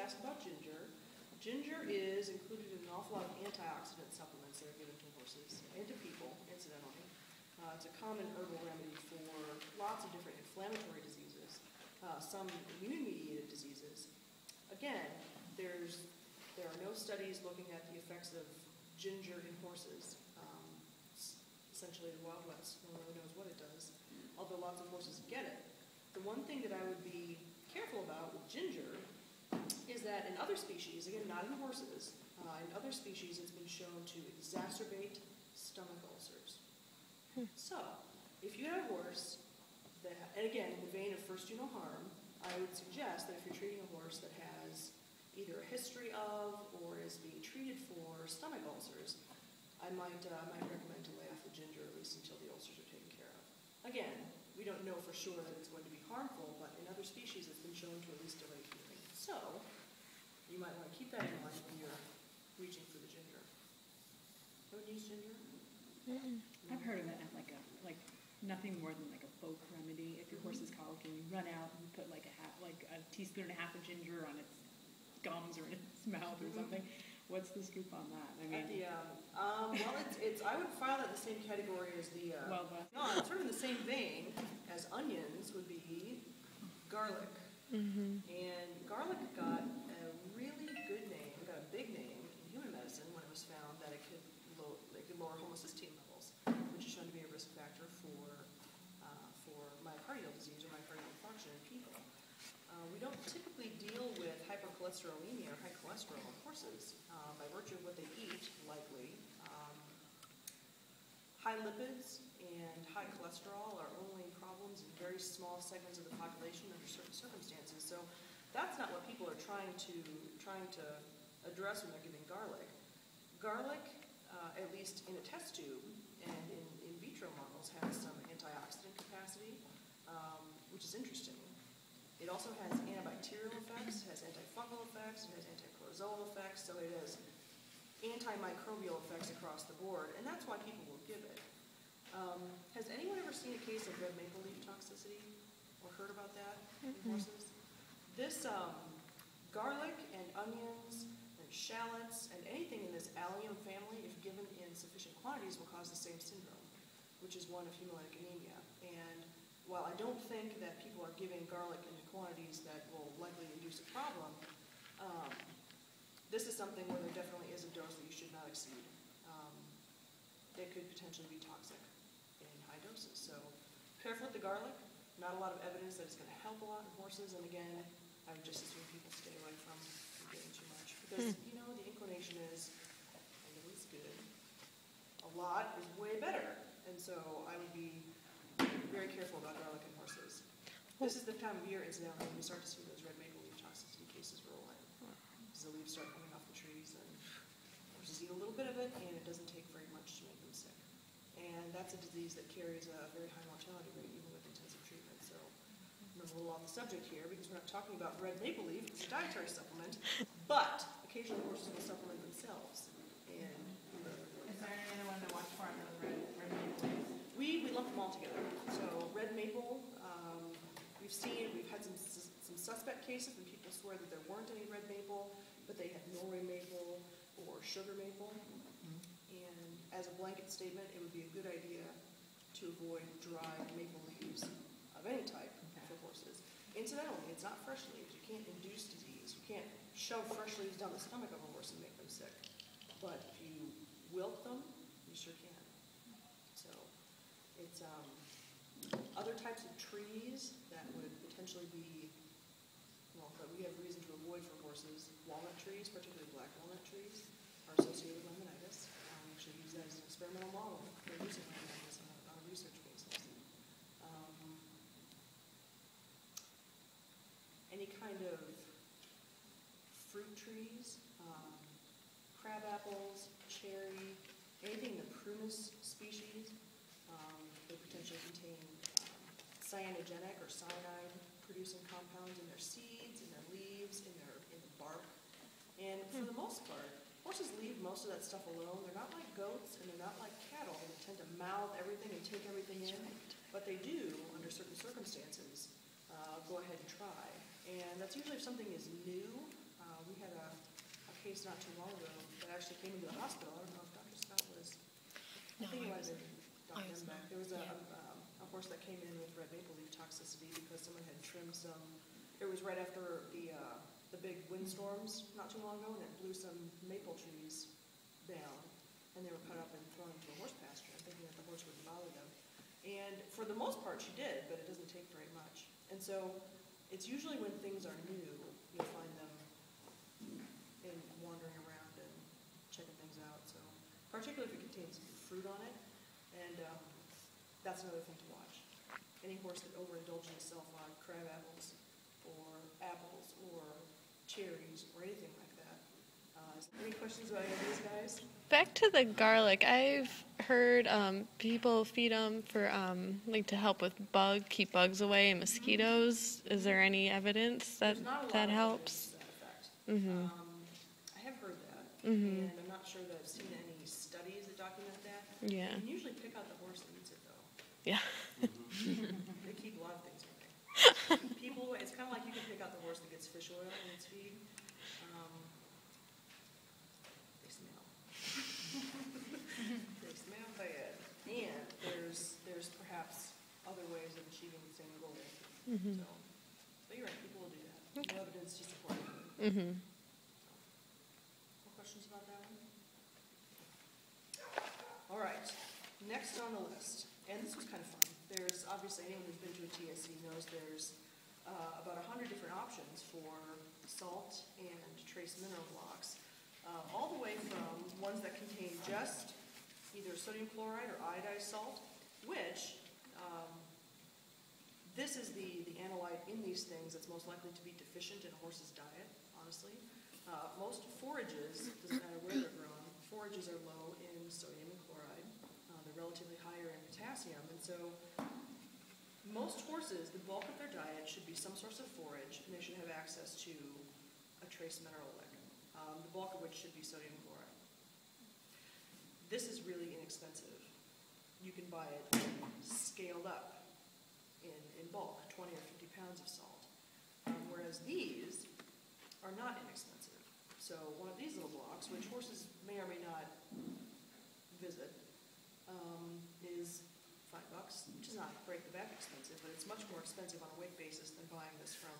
asked about ginger. Ginger is included in an awful lot of antioxidant supplements that are given to horses and to people, incidentally. It's a common herbal remedy for lots of different inflammatory diseases, some immune-mediated diseases. Again, there are no studies looking at the effects of ginger in horses. It's essentially the Wild West. No one really knows what it does, although lots of horses get it. The one thing that I would be careful about with ginger is that in other species, again, not in horses, in other species it's been shown to exacerbate stomach ulcers. So, if you had a horse that, and again, in the vein of first do no harm, I would suggest that if you're treating a horse that has either a history of or is being treated for stomach ulcers, I might recommend to lay off the ginger at least until the ulcers are taken care of. Again, we don't know for sure that it's going to be harmful, but in other species it's been shown to at least delay healing. So, you might want to keep that in mind when you're reaching for the ginger. Don't use ginger? I've heard of it as like nothing more than like a folk remedy. If your horse is colic and you run out and put like a teaspoon and a half of ginger on its gums or in its mouth or something. What's the scoop on that? I mean, well, it's I would file that in the same category as the. No, it's sort of in the same vein as onions would be garlic. And garlic got a really good name, got a big name in human medicine when it was found that it could lower homocysteine levels, which is shown to be a risk factor for myocardial disease or myocardial infarction in people. We don't typically deal with hypercholesterolemia or high cholesterol in horses by virtue of what they eat, likely. High lipids and high cholesterol are only problems in very small segments of the population under certain circumstances. So that's not what people are trying to address when they're giving garlic. Garlic, at least in a test tube and in vitro models, has some antioxidant capacity, which is interesting. It also has antibacterial effects, has antifungal effects, it has antiprotozoal effects, so it has antimicrobial effects across the board, and that's why people will give it. Has anyone ever seen a case of red maple leaf toxicity or heard about that in horses? This garlic and onions and shallots and anything in this allium family, if given in sufficient quantities, will cause the same syndrome, which is one of hemolytic anemia. And while I don't think that people are giving garlic in quantities that will likely induce a problem, this is something where there definitely is a dose that you should not exceed. It could potentially be toxic in high doses. So careful with the garlic. Not a lot of evidence that it's going to help a lot in horses. And again, I would just assume people stay away from getting too much. Because, the inclination is a little is good. A lot is way better. And so I would be very careful about garlic in horses. This is the time of year, incidentally, when we start to see those red maple leaf toxicity cases roll in. Because the leaves start coming off the trees, and horses eat a little bit of it, and it doesn't take very much to make them sick. And that's a disease that carries a very high mortality rate, even with intensive treatment. So I'm a little off the subject here, because we're not talking about red maple leaf, it's a dietary supplement, but occasionally horses will supplement themselves. And is there any other one to watch for on those red maple leaves? we lump them all together. So red maple, we've had some suspect cases when people swear that there weren't any red maple, but they had Norway maple or sugar maple. And as a blanket statement, it would be a good idea to avoid dried maple leaves of any type for horses. Incidentally, it's not fresh leaves. You can't induce disease. You can't shove fresh leaves down the stomach of a horse and make them sick. But if you wilt them, you sure can. So it's other types of trees that would potentially be, that we have reason to avoid for horses. Walnut trees, particularly black walnut trees, are associated with laminitis. We actually use that as an experimental model for using laminitis on a research basis. Any kind of fruit trees, crab apples, cherry, anything in the prunus species, they potentially contain cyanogenic or cyanide-producing compounds in their seeds, in their leaves, in the bark. And for the most part, horses leave most of that stuff alone. They're not like goats, and they're not like cattle. They tend to mouth everything and take everything in. But they do, under certain circumstances, go ahead and try. And that's usually if something is new. We had a case not too long ago that actually came into the hospital. I don't know if Dr. Scott was, I think it might have been Dr. Embeck. There was a horse that came in with red maple leaf toxicity because someone had trimmed some, it was right after the big windstorms not too long ago, and it blew some maple trees down, and they were cut up and thrown into a horse pasture, thinking that the horse wouldn't bother them. And for the most part, she did, but it doesn't take very much. And so it's usually when things are new, you'll find them in wandering around and checking things out. So particularly if it contains fruit on it, and that's another thing to watch. Any horse that overindulges itself on crab apples or cherries or anything like that. Any questions about any of these guys? Back to the garlic, I've heard people feed them for like to help with keep bugs away and mosquitoes. Is there any evidence that There's not a lot that of helps? evidence to that effect. Mhm. I have heard that, Mhm. and I'm not sure that I've seen any studies that document that. Yeah. You can usually pick out the horse that eats it, though. Yeah. They keep a lot of things away. People, it's kind of like you can pick out the horse that gets fish oil in its feed. They smell. They smell bad. And there's perhaps other ways of achieving the same goal. So, but you're right, people will do that. No evidence to support it. Mhm. More questions about that one? All right, next on the list, and this was kind of fun. There's obviously, anyone who's been to a TSC knows there's about 100 different options for salt and trace mineral blocks, all the way from ones that contain just either sodium chloride or iodized salt, which this is the analyte in these things that's most likely to be deficient in a horse's diet, honestly. Most forages, doesn't matter where they're grown, forages are low in sodium and chloride. They're relatively higher in potassium, and so most horses, the bulk of their diet should be some source of forage, and they should have access to a trace mineral lick, the bulk of which should be sodium chloride. This is really inexpensive. You can buy it scaled up in bulk, 20 or 50 pounds of salt, whereas these are not inexpensive. So one of these little blocks, which horses may or may not visit, is $5, which is not break the back expensive, but it's much more expensive on a weight basis than buying this from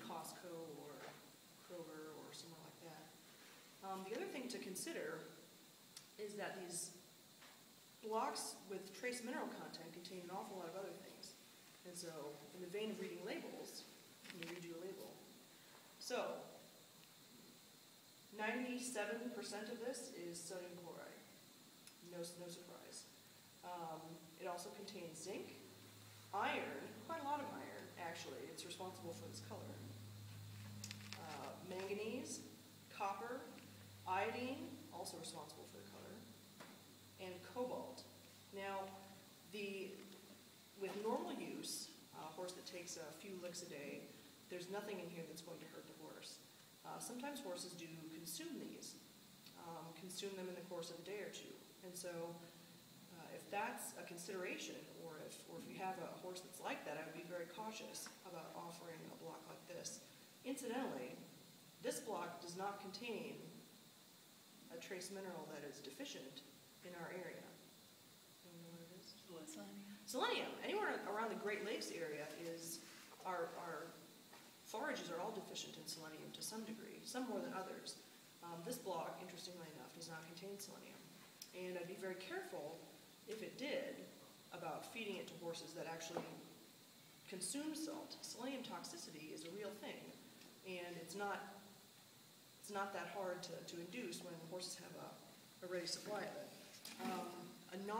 Costco or Kroger or somewhere like that. The other thing to consider is that these blocks with trace mineral content contain an awful lot of other things. And so, in the vein of reading labels, let me read you a label. So, 97% of this is sodium chloride. No surprise. It also contains zinc, iron, quite a lot of iron, actually. It's responsible for this color. Manganese, copper, iodine, also responsible for the color, and cobalt. Now, with normal use, a horse that takes a few licks a day, there's nothing in here that's going to hurt the horse. Sometimes horses do consume these, consume them in the course of a day or two. And so if that's a consideration, or if you have a horse that's like that, I would be very cautious about offering a block like this. Incidentally, this block does not contain a trace mineral that is deficient in our area. Anyone know what it is? Selenium. Anywhere around the Great Lakes area our forages are all deficient in selenium to some degree, some more than others. This block, interestingly enough, does not contain selenium. And I'd be very careful, if it did, about feeding it to horses that actually consume salt. Selenium toxicity is a real thing, and it's not that hard to induce when horses have a ready supply of it. A non